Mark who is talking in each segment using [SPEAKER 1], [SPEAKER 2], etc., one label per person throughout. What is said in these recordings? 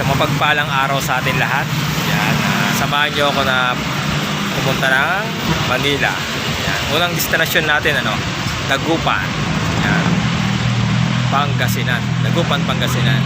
[SPEAKER 1] Isang mapagpalang araw sa atin lahat. Yan, samahan nyo ako na pumunta ng Manila. Yan, unang destinasyon natin, Dagupan. Yan, Pangasinan. Dagupan, Pangasinan.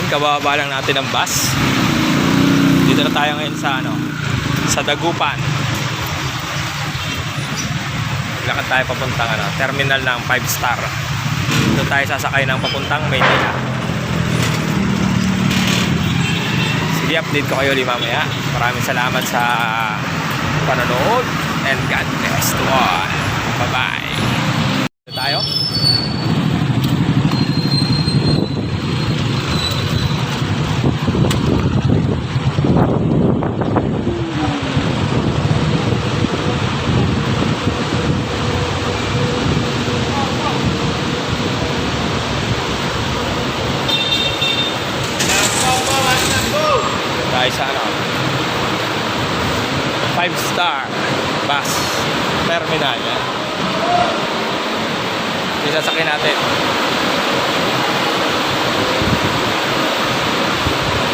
[SPEAKER 1] Kababa lang natin ang bus. Dito na tayo ngayon sa Dagupan. Lakad tayo papuntang terminal ng 5 star. Dito tayo sasakay ng papuntang Maynila. Sige, update ko kayo ulit mamaya. Maraming salamat sa panonood and God bless to all. Bye bye. Dito tayo. Tayo sa 5 star bus terminal. Yung sasakyan natin.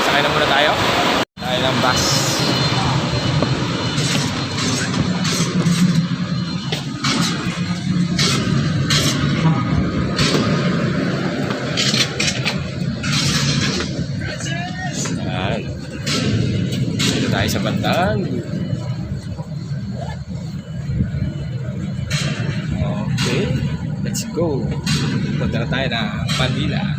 [SPEAKER 1] Sakay na muna tayo. Tayo ng bus. Tayo sa bandang. Okay, let's go. Punta na tayo ng Manila.